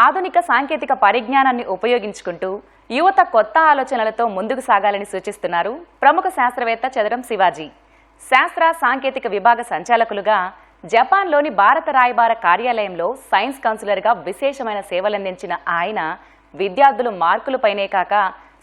ఆధునిక సాంకేతిక పరిజ్ఞానాన్ని ఉపయోగించుకుంటూ యువత కొత్త ఆలోచనలతో ముందుకు సాగాలని సూచిస్తున్నారు ప్రముఖ శాస్త్రవేత్త చదరం శివాజీ. శాస్త్ర సాంకేతిక విభాగ సంచాలకులుగా జపాన్లోని భారత రాయబార కార్యాలయంలో సైన్స్ కౌన్సిలర్గా విశేషమైన సేవలందించిన ఆయన విద్యార్థులు మార్కులపైనే కాక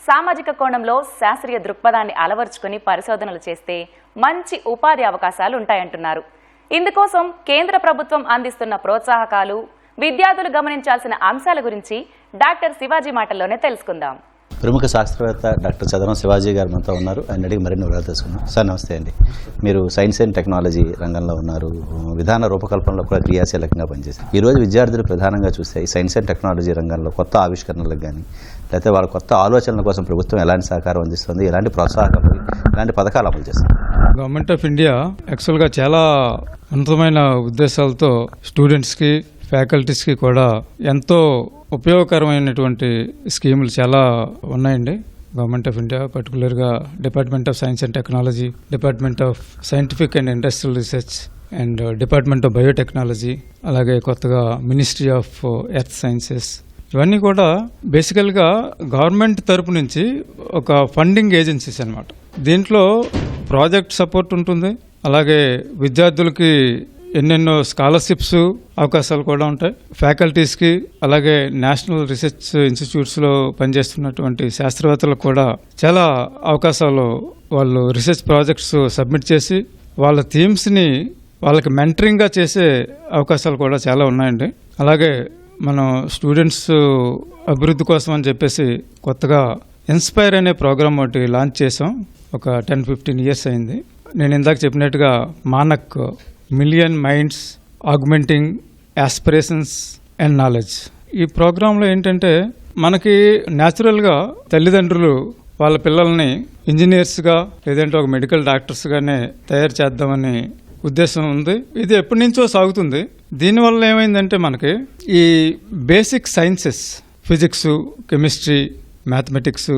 సామాజిక కోణంలో శాస్త్రీయ దృక్పథాన్ని అలవర్చుకుని పరిశోధనలు చేస్తే మంచి ఉపాధి అవకాశాలు ఉంటాయంటున్నారు. ఇందుకోసం కేంద్ర ప్రభుత్వం అందిస్తున్న ప్రోత్సాహకాలు, విద్యార్థులు గమనించాల్సిన అంశాల గురించి డాక్టర్ శివాజీ మాటల్లోనే తెలుసుకుందాం. ప్రముఖ శాస్త్రవేత్త డాక్టర్ చదరం శివాజీ గారు మనతో ఉన్నారు. ఆయన అడిగి మరిన్ని వివరాలు తెలుసుకుందాం. సార్ నమస్తే అండి. మీరు సైన్స్ అండ్ టెక్నాలజీ రంగంలో ఉన్నారు, విధాన రూపకల్పనలో కూడా క్రియాశీలకంగా పనిచేశారు. ఈరోజు విద్యార్థులు ప్రధానంగా చూస్తే ఈ సైన్స్ అండ్ టెక్నాలజీ రంగంలో కొత్త ఆవిష్కరణలకు కానీ లేకపోతే వాళ్ళ కొత్త ఆలోచనల కోసం ప్రభుత్వం ఎలాంటి సహకారం అందిస్తుంది, ఎలాంటి ప్రోత్సాహకాలు, ఎలాంటి పథకాలు అమలు చేస్తుంది? గవర్నమెంట్ ఆఫ్ ఇండియా యాక్చువల్గా చాలా ఉన్నతమైన ఉద్దేశాలతో స్టూడెంట్స్కి, ఫ్యాకల్టీస్కి కూడా ఎంతో ఉపయోగకరమైనటువంటి స్కీములు చాలా ఉన్నాయండి. గవర్నమెంట్ ఆఫ్ ఇండియా పర్టికులర్గా department of science and technology, department of scientific and industrial research and department of biotechnology, అలాగే కొత్తగా మినిస్ట్రీ ఆఫ్ ఎర్త్ సైన్సెస్, ఇవన్నీ కూడా బేసికల్గా గవర్నమెంట్ తరపు నుంచి ఒక ఫండింగ్ ఏజెన్సీస్ అన్నమాట. దీంట్లో ప్రాజెక్ట్ సపోర్ట్ ఉంటుంది, అలాగే విద్యార్థులకి ఎన్నెన్నో స్కాలర్షిప్స్ అవకాశాలు కూడా ఉంటాయి. ఫ్యాకల్టీస్కి, అలాగే నేషనల్ రీసెర్చ్ ఇన్స్టిట్యూట్స్లో పనిచేస్తున్నటువంటి శాస్త్రవేత్తలకు కూడా చాలా అవకాశాలు, వాళ్ళు రీసెర్చ్ ప్రాజెక్ట్స్ సబ్మిట్ చేసి వాళ్ళ థీమ్స్ని వాళ్ళకి మెంటరింగ్గా చేసే అవకాశాలు కూడా చాలా ఉన్నాయండి. అలాగే మనం స్టూడెంట్స్ అభివృద్ధి కోసం అని చెప్పేసి కొత్తగా ఇన్స్పైర్ అనే ప్రోగ్రామ్ ఒకటి లాంచ్ చేసాం. ఒక 10-15 ఇయర్స్ అయింది. నేను ఇందాక చెప్పినట్టుగా Manak million minds augmenting aspirations and knowledge. ఈ ప్రోగ్రాంలో ఏంటంటే మనకి న్యాచురల్గా తల్లిదండ్రులు వాళ్ళ పిల్లల్ని ఇంజనీర్స్గా లేదంటే ఒక మెడికల్ డాక్టర్స్గానే తయారు చేద్దామని ఉద్దేశం ఉంది. ఇది ఎప్పటి నుంచో సాగుతుంది. దీనివల్ల ఏమైందంటే మనకి ఈ basic sciences, physics, chemistry, mathematics,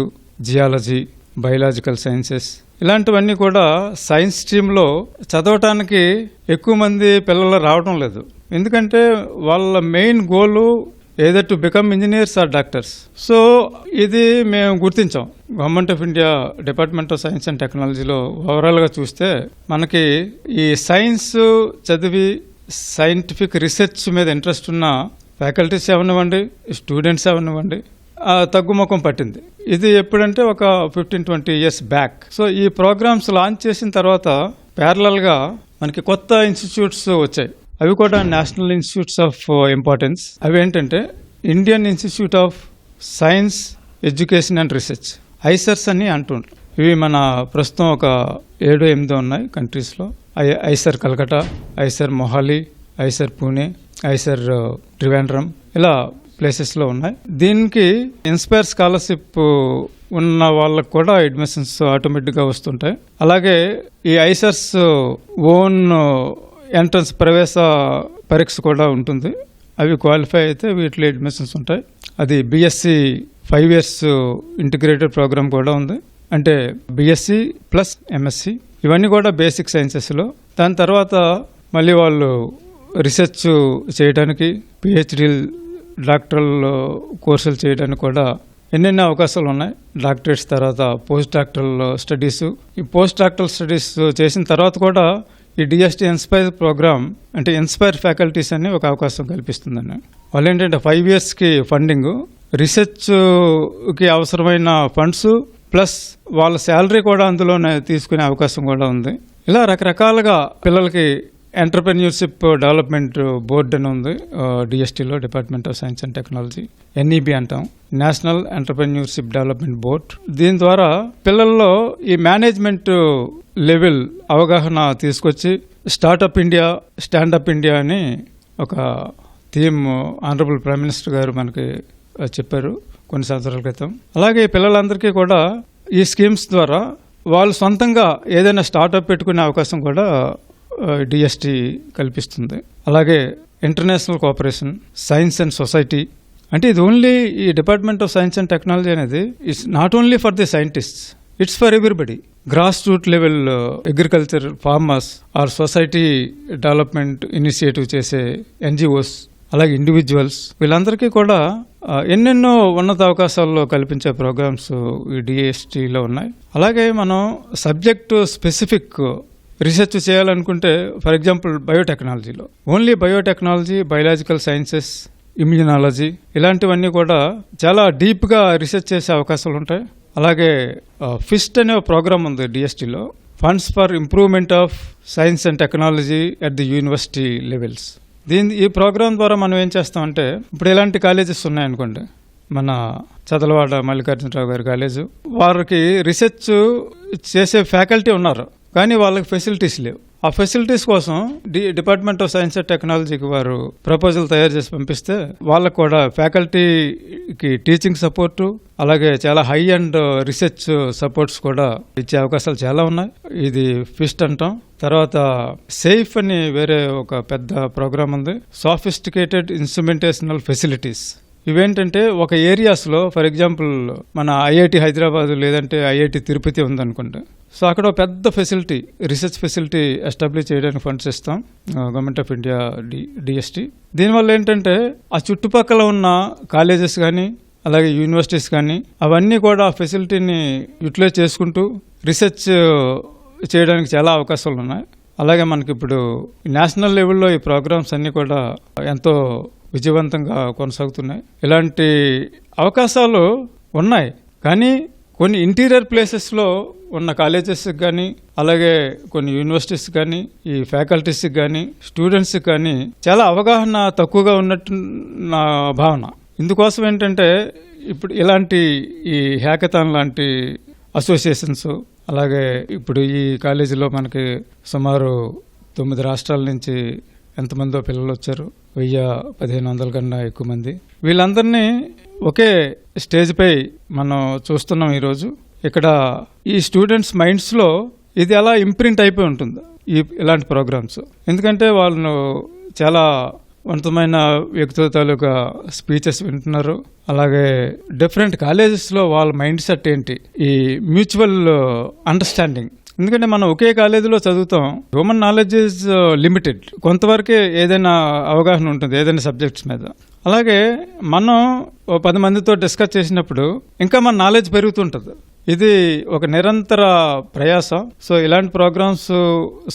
geology, biological sciences, ఇలాంటివన్నీ కూడా సైన్స్ స్ట్రీమ్లో చదవటానికి ఎక్కువ మంది పిల్లలు రావడం లేదు. ఎందుకంటే వాళ్ళ main goal either to become engineers or doctors. So ఇది మేము గుర్తించాం. Government of India department of science and టెక్నాలజీలో ఓవరాల్గా చూస్తే మనకి ఈ సైన్స్ చదివి సైంటిఫిక్ రీసెర్చ్ మీద ఇంట్రెస్ట్ ఉన్న ఫ్యాకల్టీస్ అవనివ్వండి, స్టూడెంట్స్ అవనివ్వండి, తగ్గుముఖం పట్టింది. ఇది ఎప్పుడంటే ఒక 15-20 ఇయర్స్ బ్యాక్. సో ఈ ప్రోగ్రామ్స్ లాంచ్ చేసిన తర్వాత ప్యారలల్గా మనకి కొత్త ఇన్స్టిట్యూట్స్ వచ్చాయి. అవి కూడా నేషనల్ ఇన్స్టిట్యూట్స్ ఆఫ్ ఇంపార్టెన్స్. అవి ఏంటంటే Indian institute of science education and research, IISERs అని అంటుంటారు. ఇవి మన ప్రస్తుతం ఒక 7-8 ఉన్నాయి కంట్రీస్లో. ఐసర్ కలకటా, ఐసర్ మొహాలి, ఐసర్ పూణే, ఐసర్ ట్రివాండ్రం, ఇలా ప్లేసెస్లో ఉన్నాయి. దీనికి ఇన్స్పైర్ స్కాలర్షిప్ ఉన్న వాళ్ళకు కూడా అడ్మిషన్స్ ఆటోమేటిక్గా వస్తుంటాయి. అలాగే ఈ ఐసర్స్ ఓన్ ఎంట్రన్స్ ప్రవేశ పరీక్ష కూడా ఉంటుంది. అవి క్వాలిఫై అయితే వీటిలో అడ్మిషన్స్ ఉంటాయి. అది బిఎస్సి 5 ఇయర్స్ ఇంటిగ్రేటెడ్ ప్రోగ్రామ్ కూడా ఉంది. అంటే బిఎస్సి ప్లస్ ఎంఎస్సి, ఇవన్నీ కూడా బేసిక్ సైన్సెస్లో. దాని తర్వాత మళ్ళీ వాళ్ళు రీసెర్చ్ చేయడానికి, పిహెచ్డి డాక్టరల్ కోర్సులు చేయడానికి కూడా ఎన్నెన్నో అవకాశాలు ఉన్నాయి. డాక్టరేట్స్ తర్వాత పోస్ట్ డాక్టరల్ స్టడీస్. ఈ పోస్ట్ డాక్టరల్ స్టడీస్ చేసిన తర్వాత కూడా ఈ డిఎస్టీ ఇన్స్పైర్ ప్రోగ్రామ్ అంటే ఇన్స్పైర్ ఫ్యాకల్టీస్ అని ఒక అవకాశం కల్పిస్తుందని. వాళ్ళు ఏంటంటే 5 ఇయర్స్కి ఫండింగ్, రీసెర్చ్కి అవసరమైన ఫండ్స్ ప్లస్ వాళ్ళ శాలరీ కూడా అందులోనే తీసుకునే అవకాశం కూడా ఉంది. ఇలా రకరకాలుగా పిల్లలకి ఎంటర్ప్రెన్యూర్షిప్ డెవలప్మెంట్ బోర్డు అని ఉంది డిఎస్టీలో, department of science and technology, NEB అంటాం, నేషనల్ ఎంటర్ప్రెన్యూర్షిప్ డెవలప్మెంట్ బోర్డ్. దీని ద్వారా పిల్లల్లో ఈ మేనేజ్మెంట్ లెవెల్ అవగాహన తీసుకొచ్చి స్టార్టప్ ఇండియా, స్టాండప్ ఇండియా అని ఒక థీమ్ ఆనరబుల్ ప్రైమ్ మినిస్టర్ గారు మనకి చెప్పారు కొన్ని సంవత్సరాల క్రితం. అలాగే పిల్లలందరికీ కూడా ఈ స్కీమ్స్ ద్వారా వాళ్ళు సొంతంగా ఏదైనా స్టార్టప్ పెట్టుకునే అవకాశం కూడా డిఎస్టీ కల్పిస్తుంది. అలాగే international cooperation, science and society, అంటే ఇది ఓన్లీ ఈ department of science and technology అనేది it's not only for the scientists, it's for everybody. Grass root level agriculture farmers or society development initiative చేసే ఎన్జిఓస్, అలాగే individuals, వీళ్ళందరికీ కూడా ఎన్నెన్నో ఉన్నత అవకాశాల్లో కల్పించే ప్రోగ్రామ్స్ ఈ డిఎస్టీలో ఉన్నాయి. అలాగే మనం సబ్జెక్టు స్పెసిఫిక్ రీసెర్చ్ చేయాలనుకుంటే, ఫర్ ఎగ్జాంపుల్ బయోటెక్నాలజీలో only biotechnology, biological sciences, immunology ఇలాంటివన్నీ కూడా చాలా డీప్గా రీసెర్చ్ చేసే అవకాశాలు ఉంటాయి. అలాగే ఫిస్ట్ అనే ప్రోగ్రామ్ ఉంది డిఎస్టీలో, funds for improvement of science and technology at the university levels. ఈ ప్రోగ్రాం ద్వారా మనం ఏం చేస్తామంటే, ఇప్పుడు ఎలాంటి కాలేజెస్ ఉన్నాయనుకోండి, మన చదలవాడ మల్లికార్జునరావు గారి కాలేజు, వారికి రీసెర్చ్ చేసే ఫ్యాకల్టీ ఉన్నారు, కానీ వాళ్ళకి ఫెసిలిటీస్ లేవు. ఆ ఫెసిలిటీస్ కోసం డిపార్ట్మెంట్ ఆఫ్ సైన్స్ అండ్ టెక్నాలజీకి వారు ప్రపోజల్ తయారు చేసి పంపిస్తే వాళ్ళకు కూడా ఫ్యాకల్టీకి టీచింగ్ సపోర్టు, అలాగే చాలా హై అండ్ రీసెర్చ్ సపోర్ట్స్ కూడా ఇచ్చే అవకాశాలు చాలా ఉన్నాయి. ఇది ఫిస్ట్ అంటాం. తర్వాత సేఫ్ అని వేరే ఒక పెద్ద ప్రోగ్రామ్ ఉంది, సాఫిస్టికేటెడ్ ఇన్స్ట్రుమెంటేషనల్ ఫెసిలిటీస్. ఇవేంటంటే ఒక ఏరియాస్లో, ఫర్ ఎగ్జాంపుల్ మన ఐఐటి హైదరాబాద్ లేదంటే ఐఐటి తిరుపతి ఉందనుకోండి, సో అక్కడ ఒక పెద్ద ఫెసిలిటీ, రీసెర్చ్ ఫెసిలిటీ ఎస్టాబ్లిష్ చేయడానికి ఫండ్స్ ఇస్తాం గవర్నమెంట్ ఆఫ్ ఇండియా డిఎస్టీ. దీనివల్ల ఏంటంటే ఆ చుట్టుపక్కల ఉన్న కాలేజెస్ కానీ అలాగే యూనివర్సిటీస్ కానీ అవన్నీ కూడా ఆ ఫెసిలిటీని యూటిలైజ్ చేసుకుంటూ రీసెర్చ్ చేయడానికి చాలా అవకాశాలు ఉన్నాయి. అలాగే మనకి ఇప్పుడు నేషనల్ లెవెల్లో ఈ ప్రోగ్రామ్స్ అన్నీ కూడా ఎంతో విజయవంతంగా కొనసాగుతున్నాయి. ఇలాంటి అవకాశాలు ఉన్నాయి, కానీ కొన్ని ఇంటీరియర్ ప్లేసెస్లో ఉన్న కాలేజెస్కి కానీ అలాగే కొన్ని యూనివర్సిటీస్ కానీ ఈ ఫ్యాకల్టీస్కి కానీ స్టూడెంట్స్కి కానీ చాలా అవగాహన తక్కువగా ఉన్నట్టు నా భావన. ఇందుకోసం ఏంటంటే ఇప్పుడు ఇలాంటి ఈ హ్యాకథాన్ లాంటి అసోసియేషన్స్, అలాగే ఇప్పుడు ఈ కాలేజీలో మనకి సుమారు 9 రాష్ట్రాల నుంచి ఎంతమందో పిల్లలు వచ్చారు, 1000-1500 కన్నా ఎక్కువ మంది. వీళ్ళందరినీ ఒకే స్టేజ్పై మనం చూస్తున్నాం ఈరోజు. ఇక్కడ ఈ స్టూడెంట్స్ మైండ్స్లో ఇది ఎలా ఇంప్రింట్ అయిపోయి ఉంటుంది ఇలాంటి ప్రోగ్రామ్స్. ఎందుకంటే వాళ్ళు చాలా ఉన్నతమైన వ్యక్తుల తాలూకా స్పీచెస్ వింటున్నారు. అలాగే డిఫరెంట్ కాలేజెస్లో వాళ్ళ మైండ్ సెట్ ఏంటి, ఈ మ్యూచువల్ అండర్స్టాండింగ్. ఎందుకంటే మనం ఒకే కాలేజీలో చదువుతాం, హ్యూమన్ నాలెడ్జ్ ఈజ్ లిమిటెడ్, కొంతవరకే ఏదైనా అవగాహన ఉంటుంది ఏదైనా సబ్జెక్ట్స్ మీద. అలాగే మనం 10 మందితో డిస్కస్ చేసినప్పుడు ఇంకా మన నాలెడ్జ్ పెరుగుతుంటుంది. ఇది ఒక నిరంతర ప్రయాస. సో ఇలాంటి ప్రోగ్రామ్స్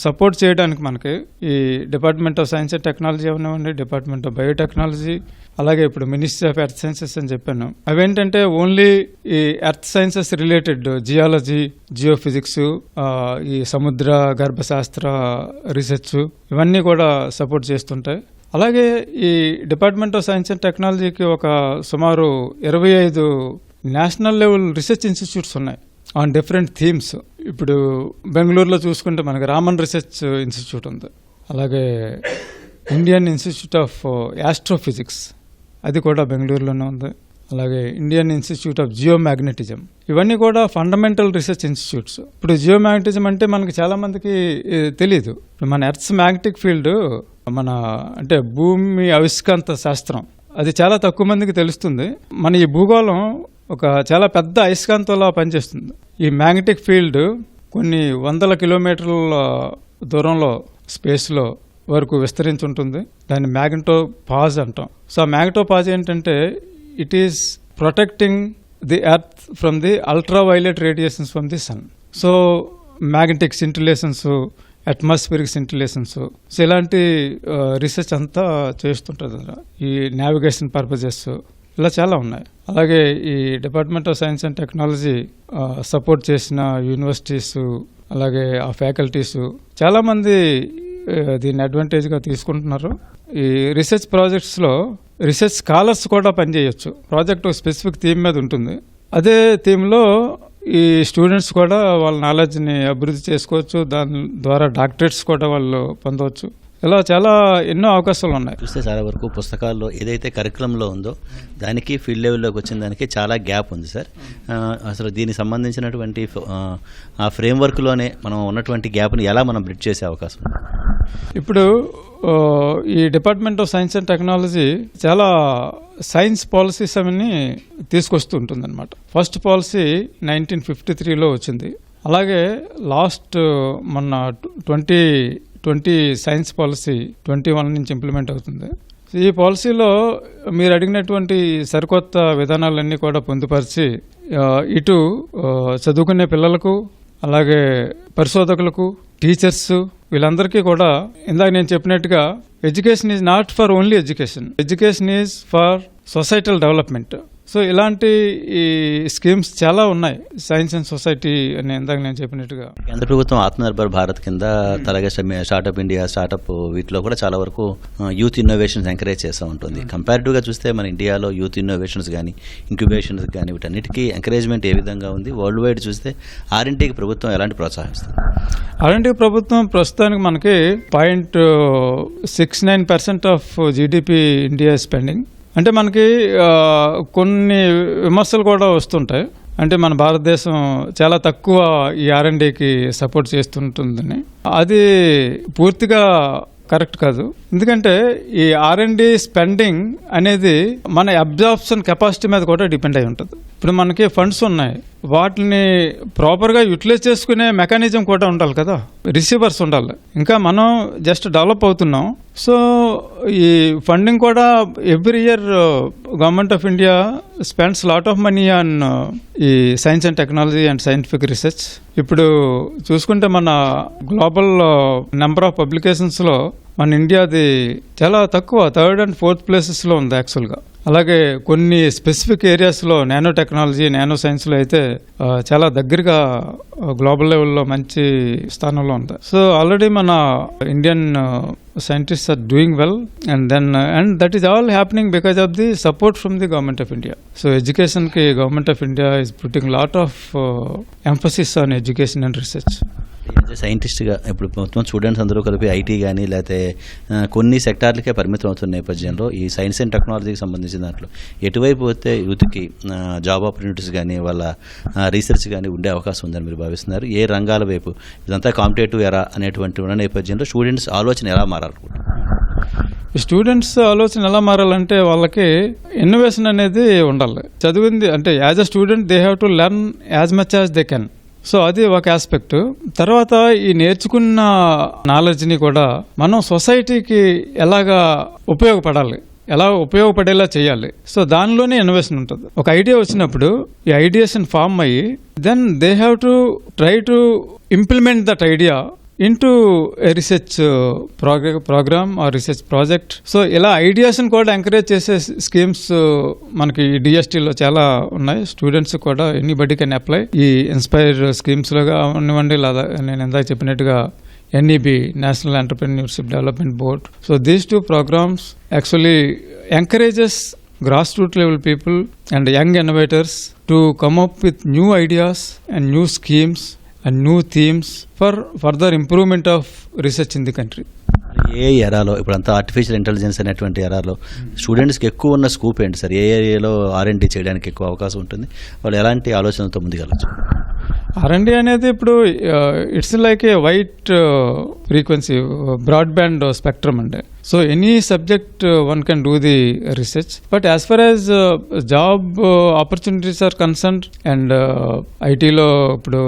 సపోర్ట్ చేయడానికి మనకి ఈ department of science and technology అవనివ్వండి, డిపార్ట్మెంట్ ఆఫ్ బయోటెక్నాలజీ, అలాగే ఇప్పుడు మినిస్ట్రీ ఆఫ్ ఎర్త్ సైన్సెస్ అని చెప్పాను, అవేంటంటే ఓన్లీ ఈ earth sciences related geology, geophysics, ఈ సముద్ర గర్భశాస్త్ర రీసెర్చ్ ఇవన్నీ కూడా సపోర్ట్ చేస్తుంటాయి. అలాగే ఈ డిపార్ట్మెంట్ ఆఫ్ సైన్స్ అండ్ టెక్నాలజీకి ఒక సుమారు 25 నేషనల్ లెవెల్ రీసెర్చ్ ఇన్స్టిట్యూట్స్ ఉన్నాయి ఆన్ డిఫరెంట్ థీమ్స్. ఇప్పుడు బెంగళూరులో చూసుకుంటే మనకి రామన్ రీసెర్చ్ ఇన్స్టిట్యూట్ ఉంది, అలాగే ఇండియన్ ఇన్స్టిట్యూట్ ఆఫ్ యాస్ట్రోఫిజిక్స్ అది కూడా బెంగళూరులోనే ఉంది, అలాగే ఇండియన్ ఇన్స్టిట్యూట్ ఆఫ్ జియోమాగ్నెటిజం. ఇవన్నీ కూడా ఫండమెంటల్ రీసెర్చ్ ఇన్స్టిట్యూట్స్. ఇప్పుడు జియోమాగ్నెటిజం అంటే మనకి చాలా మందికి తెలియదు. మన ఎర్త్స్ మ్యాగ్నెటిక్ ఫీల్డ్, మన అంటే భూమి అయస్కాంత శాస్త్రం, అది చాలా తక్కువ మందికి తెలుస్తుంది. మన ఈ భూగోళం ఒక చాలా పెద్ద అయస్కాంతంలా పనిచేస్తుంది. ఈ మ్యాగ్నెటిక్ ఫీల్డ్ కొన్ని 100 కిలోమీటర్ల దూరంలో స్పేస్లో వరకు విస్తరించి ఉంటుంది. దాన్ని మ్యాగ్నెటోపాజ్ అంటాం. సో ఆ మ్యాగ్నెటోపాజ్ ఏంటంటే it is protecting the earth from the ultraviolet radiations from the sun. So magnetic scintillations, atmospheric scintillations, so ఇలాంటి రీసెర్చ్ అంతా చేస్తుంటుంది. ఈ నావిగేషన్ పర్పజెస్ ఇలా చాలా ఉన్నాయి. అలాగే ఈ department of science and technology support చేసిన యూనివర్సిటీస్, అలాగే ఆ ఫ్యాకల్టీస్ చాలామంది దీన్ని అడ్వాంటేజ్గా తీసుకుంటున్నారు. ఈ రీసెర్చ్ ప్రాజెక్ట్స్లో రీసెర్చ్ స్కాలర్స్ కూడా పనిచేయచ్చు. ప్రాజెక్ట్ ఒక స్పెసిఫిక్ థీమ్ మీద ఉంటుంది. అదే థీమ్లో ఈ స్టూడెంట్స్ కూడా వాళ్ళ నాలెడ్జ్ని అభివృద్ధి చేసుకోవచ్చు. దాని ద్వారా డాక్టరేట్స్ కూడా వాళ్ళు పొందవచ్చు. ఇలా చాలా ఎన్నో అవకాశాలు ఉన్నాయి. చూస్తే చాలా వరకు పుస్తకాల్లో ఏదైతే కరికులంలో ఉందో దానికి ఫీల్డ్ లెవెల్లోకి వచ్చిన దానికి చాలా గ్యాప్ ఉంది సార్. అసలు దీనికి సంబంధించినటువంటి ఆ ఫ్రేమ్వర్క్లోనే మనం ఉన్నటువంటి గ్యాప్ని ఎలా మనం బ్రిడ్జ్ చేసే అవకాశం? ఇప్పుడు ఈ department of science and technology చాలా సైన్స్ పాలసీస్ అవన్నీ తీసుకొస్తూ ఉంటుందన్నమాట. ఫస్ట్ పాలసీ 1953లో వచ్చింది. అలాగే లాస్ట్ మొన్న 2020 సైన్స్ పాలసీ 21 నుంచి ఇంప్లిమెంట్ అవుతుంది. ఈ పాలసీలో మీరు అడిగినటువంటి సరికొత్త విధానాలన్నీ కూడా పొందుపరిచి ఇటు చదువుకునే పిల్లలకు, అలాగే పరిశోధకులకు, టీచర్స్, వీళ్ళందరికీ కూడా ఇందాక నేను చెప్పినట్టుగా education is not for only education is for societal development. So ఇలాంటి ఈ స్కీమ్స్ చాలా ఉన్నాయి. సైన్స్ అండ్ సొసైటీ అని ఇందాక నేను చెప్పినట్టుగా కేంద్ర ప్రభుత్వం ఆత్మనిర్భర్ భారత్ కింద అలాగే స్టార్టప్ ఇండియా, స్టార్టప్ వీటిలో కూడా చాలా వరకు యూత్ ఇన్నోవేషన్స్ ఎంకరేజ్ చేస్తూ ఉంటుంది. కంపారిటివ్గా చూస్తే మన ఇండియాలో యూత్ ఇన్నోవేషన్స్ కానీ, ఇంక్యుబేషన్స్ కానీ వీటన్నిటికీ ఎంకరేజ్మెంట్ ఏ విధంగా ఉంది? వరల్డ్ వైడ్ చూస్తే R&Dకి ప్రభుత్వం ఎలాంటి ప్రోత్సాహిస్తుంది? R&D ప్రభుత్వం ప్రస్తుతానికి మనకి 0.69% ఆఫ్ జీడిపి ఇండియా స్పెండింగ్. అంటే మనకి కొన్ని విమర్శలు కూడా వస్తుంటాయి. అంటే మన భారతదేశం చాలా తక్కువ ఈ R&Dకి సపోర్ట్ చేస్తుంటుందని. అది పూర్తిగా కరెక్ట్ కాదు. ఎందుకంటే ఈ R&D స్పెండింగ్ అనేది మన అబ్జార్ప్షన్ కెపాసిటీ మీద కూడా డిపెండ్ అయి ఉంటుంది. ఇప్పుడు మనకి ఫండ్స్ ఉన్నాయి, వాటిని ప్రాపర్గా యూటిలైజ్ చేసుకునే మెకానిజం కూడా ఉండాలి కదా, రిసీవర్స్ ఉండాలి. ఇంకా మనం జస్ట్ డెవలప్ అవుతున్నాం. సో ఈ ఫండింగ్ కూడా every year government of India spends lot of money on ఈ science and technology and scientific research. ఇప్పుడు చూసుకుంటే మన గ్లోబల్ నెంబర్ ఆఫ్ పబ్లికేషన్స్లో మన ఇండియాది చాలా తక్కువ, 3rd and 4th ప్లేసెస్లో ఉంది యాక్చువల్గా. అలాగే కొన్ని స్పెసిఫిక్ ఏరియాస్లో నానో టెక్నాలజీ, నానో సైన్స్లో అయితే చాలా దగ్గరగా గ్లోబల్ లెవెల్లో మంచి స్థానంలో ఉంది. సో ఆల్రెడీ మన Indian scientists are doing well, and that is all happening because of the support from the government of India. So education ki government of India is putting lot of emphasis on education and research. సైంటిస్ట్గా ఇప్పుడు మొత్తం students అందరూ కలిపి IT కానీ లేకపోతే కొన్ని సెక్టార్లకే పరిమితం అవుతున్న నేపథ్యంలో ఈ సైన్స్ అండ్ టెక్నాలజీకి సంబంధించిన దాంట్లో ఎటువైపు వస్తే యూత్కి జాబ్ ఆపర్చునిటీస్ కానీ వాళ్ళ రీసెర్చ్ కానీ ఉండే అవకాశం ఉందని మీరు భావిస్తున్నారు? ఏ రంగాల వైపు? ఇదంతా కాంపిటేటివ్ ఎరా అనేటువంటి ఉన్న నేపథ్యంలో స్టూడెంట్స్ ఆలోచన ఎలా మారాలనుకుంటున్నారు? స్టూడెంట్స్ ఆలోచన ఎలా మారాలంటే వాళ్ళకి ఇన్నోవేషన్ అనేది ఉండాలి. చదివింది అంటే as a student they have to learn as much as they can. So అది ఒక ఆస్పెక్ట్. తర్వాత ఈ నేర్చుకున్న నాలెడ్జ్ని కూడా మనం సొసైటీకి ఎలాగా ఉపయోగపడాలి, ఎలా ఉపయోగపడేలా చేయాలి. సో దానిలోనే ఇన్నోవేషన్ ఉంటుంది. ఒక ఐడియా వచ్చినప్పుడు ఈ ఐడియాస్ని ఫామ్ అయ్యి then they have to try to implement that idea into research programme or research project. So ఇలా ఐడియాస్ని కూడా ఎంకరేజ్ చేసే స్కీమ్స్ మనకి డిఎస్టీలో చాలా ఉన్నాయి. స్టూడెంట్స్ కూడా ఎనీబడి కెన్ అప్లై. ఈ ఇన్స్పైర్ స్కీమ్స్లో ఉన్నవ్వండి, లేదా నేను ఇందాక చెప్పినట్టుగా NEB, National Entrepreneurship Development Board. So these two programs actually encourages grassroots level people and young innovators to come up with new ideas and new schemes and new themes for further improvement of research in the country. ఏ ఎరాలో ఇప్పుడంతా artificial intelligence అనేటువంటి ఎరాలో స్టూడెంట్స్కి ఎక్కువ ఉన్న scoop ఏంటి sir? ఏ ఏరియాలో R&D చేయడానికి ఎక్కువ అవకాశం ఉంటుంది? వాళ్ళు ఎలాంటి ఆలోచనలతో ముందుకెళ్ళచ్చు? R&D అనేది ఇప్పుడు it's like a white frequency broadband spectrum అండి. So any subject one can do the research. But as far as job opportunities are concern and ఐటీలో ఇప్పుడు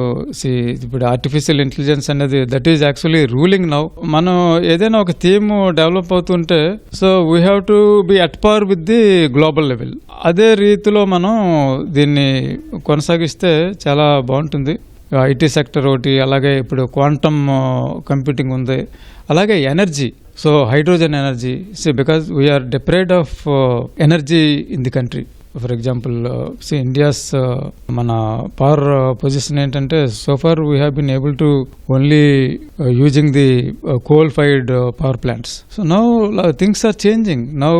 ఆర్టిఫిషియల్ ఇంటెలిజెన్స్ అనేది that is actually ruling now. మనం ఏదైనా ఒక theme develop అవుతుంటే so we have to be at par with the global level. అదే రీతిలో మనం దీన్ని కొనసాగిస్తే చాలా బాగుంటుంది. ఐటీ సెక్టర్ ఒకటి, అలాగే ఇప్పుడు క్వాంటమ్ కంప్యూటింగ్ ఉంది, అలాగే energy. So hydrogen energy, because we are deprived of energy in the country. For example India's మన పవర్ పొజిషన్ ఏంటంటే so far we have been able to only using the coal fired power plants. So now things are changing. Now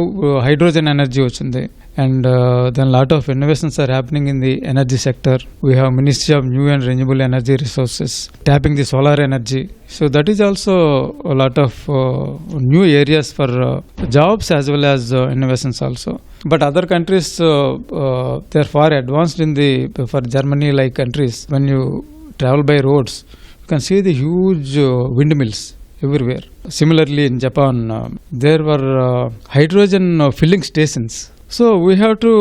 hydrogen energy వచ్చింది. And then lot of innovations are happening in the energy sector. We have Ministry of New and Renewable Energy Resources tapping the solar energy. So that is also a lot of new areas for jobs as well as innovations also. But other countries they are far advanced in the for Germany like countries. When you travel by roads, you can see the huge windmills everywhere. Similarly in Japan there were hydrogen filling stations. So we have to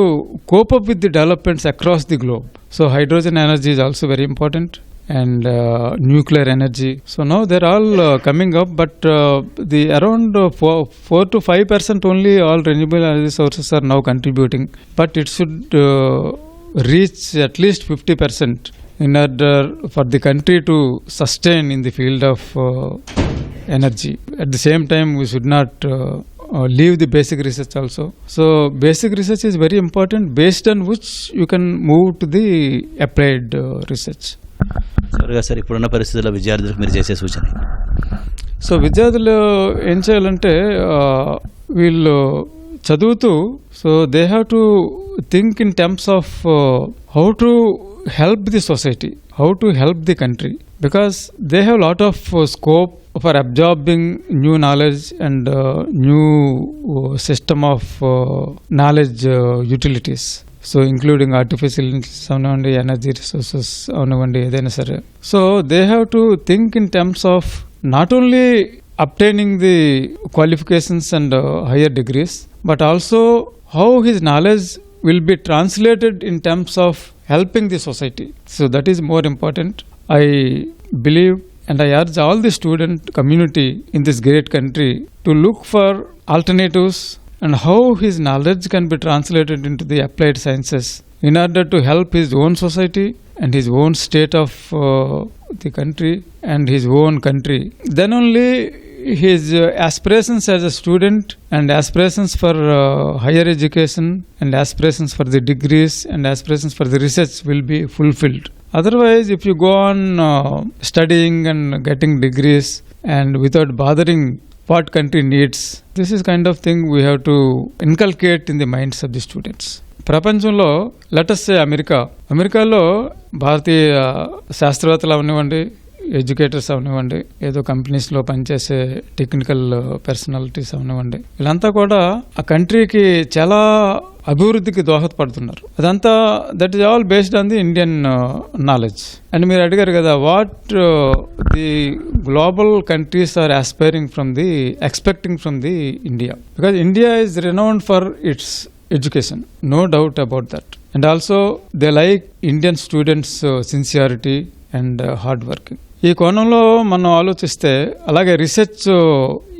cope up with the developments across the globe. So hydrogen energy is also very important. and nuclear energy. So now they're all coming up, but the around 4 to 5% only all renewable energy sources are now contributing. But it should reach at least 50% in order for the country to sustain in the field of energy. At the same time, we should not leave the basic research also. So basic research is very important, based on which you can move to the applied research. చివరిగా sir ఇప్పుడున్న పరిస్థితుల్లో విద్యార్థులకు మీరు చేసే సూచన? So విద్యార్థులు ఏం చేయాలంటే వీళ్ళు చదువుతూ so they have to think in terms of how to help the society, how to help the country, because they have a lot of scope for absorbing new knowledge and new system of knowledge utilities. So including artificial intelligence, energy resources, edaina sare. So they have to think in terms of not only obtaining the qualifications and higher degrees, but also how his knowledge will be translated in terms of helping the society. So that is more important. I believe and I urge all the student community in this great country to look for alternatives and how his knowledge can be translated into the applied sciences in order to help his own society and his own state of the country and his own country. Then only his aspirations as a student and aspirations for higher education and aspirations for the degrees and aspirations for the research will be fulfilled. Otherwise, if you go on studying and getting degrees and without bothering what country needs, this is kind of thing we have to inculcate in the minds of the students. ప్రపంచంలో let's సే అమెరికాలో భారతీయ శాస్త్రవేత్తలు అవనివ్వండి, educators అవనివ్వండి, ఏదో కంపెనీస్లో పనిచేసే technical personalities అవనివ్వండి, వీళ్ళంతా కూడా ఆ కంట్రీకి చాలా అభివృద్ధికి దోహదపడుతున్నారు. అదంతా that is all based on the Indian knowledge. And మీరు అడిగారు కదా, what the global countries are aspiring from the expecting from the India, because India is renowned for its education, no doubt about that. And also they like Indian students' sincerity and hard working. ఈ కోణంలో మనం ఆలోచిస్తే అలాగే research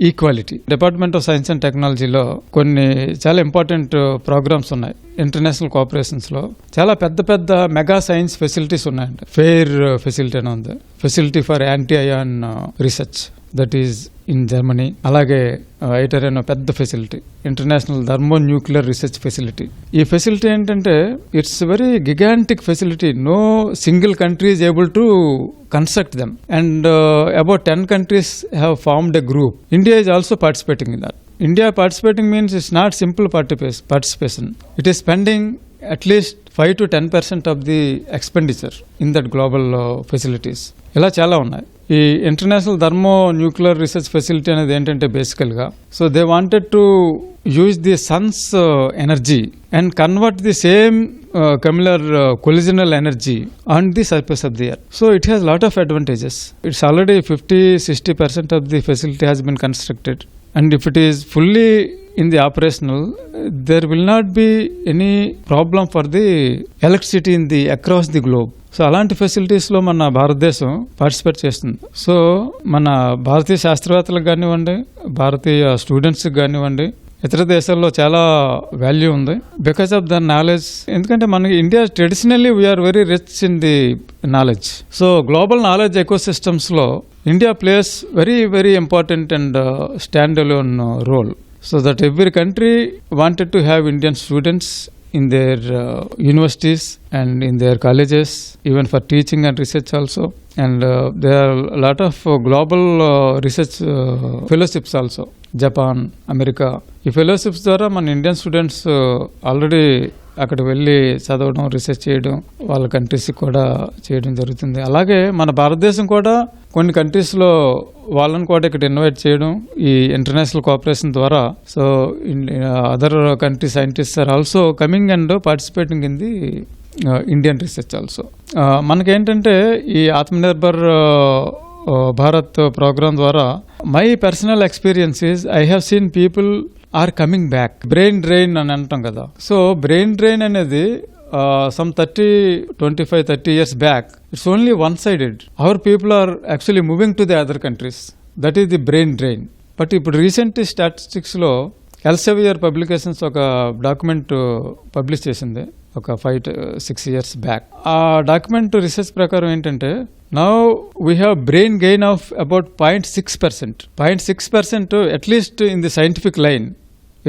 equality, department of science and టెక్నాలజీలో కొన్ని చాలా important programmes ఉన్నాయి. International కోఆపరేషన్స్లో చాలా పెద్ద పెద్ద మెగా సైన్స్ ఫెసిలిటీస్ ఉన్నాయండి. ఫెయిర్ ఫెసిలిటీ అని ఉంది, facility for anti ion research, that is in Germany. అలాగే ఐటర్ అనే పెద్ద facility, international thermo nuclear research facility. ఈ ఫెసిలిటీ ఏంటంటే it's very gigantic facility. No single country is able to construct them, and about 10 countries have formed a group. India is also participating in that. India participating means it's not simple participation. It is spending at least 5 to 10% of the expenditure in that global facilities. ఇలా చాలా ఉన్నాయి. ఈ international thermo nuclear research facility అనేది ఏంటంటే బేసికల్గా, so they wanted to use the Sons energy and convert the same communal collisional energy on the surface of the earth. So it has lot of advantages. It's already 50-60% of the facility has been constructed, and if it is fully in the operational, there will not be any problem for the electricity in the across the globe. So అలాంటి ఫెసిలిటీస్లో మన భారతదేశం participate చేస్తుంది. So మన భారతీయ శాస్త్రవేత్తలకు కానివ్వండి, భారతీయ స్టూడెంట్స్కి కానివ్వండి, ఇతర దేశాల్లో చాలా వాల్యూ ఉంది బికాస్ ఆఫ్ ద నాలెడ్జ్. ఎందుకంటే మనకి India traditionally we are very rich in the knowledge. So global knowledge ఎకోసిస్టమ్స్లో India plays very very important and stand alone role. So that every country wanted to have Indian students in their universities and in their colleges, even for teaching and research also. And there are a lot of global research fellowships also. Japan, America. ఈ fellowships ద్వారా మన Indian students already అక్కడికి వెళ్ళి చదవడం, research చేయడం, వాళ్ళ కంట్రీస్కి కూడా చేయడం జరుగుతుంది. అలాగే మన భారతదేశం కూడా కొన్ని కంట్రీస్లో వాళ్ళని కూడా ఇక్కడ ఇన్వైట్ చేయడం ఈ ఇంటర్నేషనల్ కోఆపరేషన్ ద్వారా. So other country scientists are also coming and participating in the Indian research also. మనకేంటంటే ఈ ఆత్మనిర్భర్ భారత్ ప్రోగ్రామ్ ద్వారా my personal experience is I have seen people are coming back. Brain drain అని అంటాం కదా. So brain drain అనేది some 25-30 years back, it's only one-sided. Our people are actually moving to the other countries. That is the brain drain. But ఇప్పుడు recent స్టాటిస్టిక్స్లో Elsevier publications ఒక document publish చేసింది ఒక 5-6 years back. ఆ document research ప్రకారం ఏంటంటే now we have brain gain of about 0.6%. 0.6% at least in the scientific line,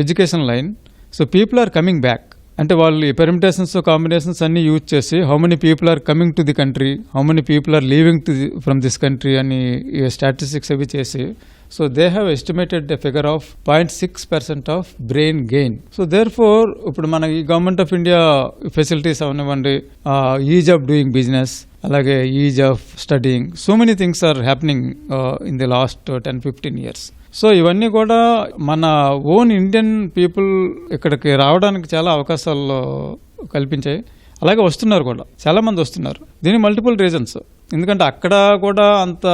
education line. So people are coming back. అంటే వాళ్ళు ఈ పెర్మిటేషన్స్ కాంబినేషన్స్ అన్ని యూజ్ చేసి how many people are coming to the country, how many people are leaving to from this country అని statistics అవి చేసి so they have estimated the figure of 0.6% of brain gain. So therefore ఇప్పుడు మన ఈ government of India facilities అవనివ్వండి, ease of doing business, అలాగే ease of studying, so many things are happening in the last 10-15 years. So ఇవన్నీ కూడా మన own Indian people ఇక్కడికి రావడానికి చాలా అవకాశాలు కల్పించాయి. అలాగే వస్తున్నారు కూడా, చాలా మంది వస్తున్నారు. దీనికి మల్టిపుల్ రీజన్స్. ఎందుకంటే అక్కడ కూడా అంత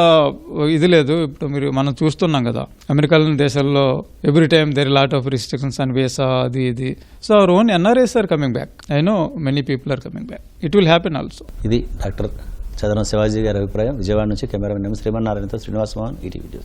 ఇది లేదు. ఇప్పుడు మనం చూస్తున్నాం కదా, అమెరికా దేశాల్లో every time there lot of restrictions and visa అది ఇది. So our own NRIs are coming back. I know many people are coming back. It will happen also. ఇది డాక్టర్ చదరం శివాజీ గారి అభిప్రాయం. విజయవాడ నుంచి కెమెరామెన్ శ్రీమన్నారాయణతో శ్రీనివాస్ మోహన్, ఈటీవీ.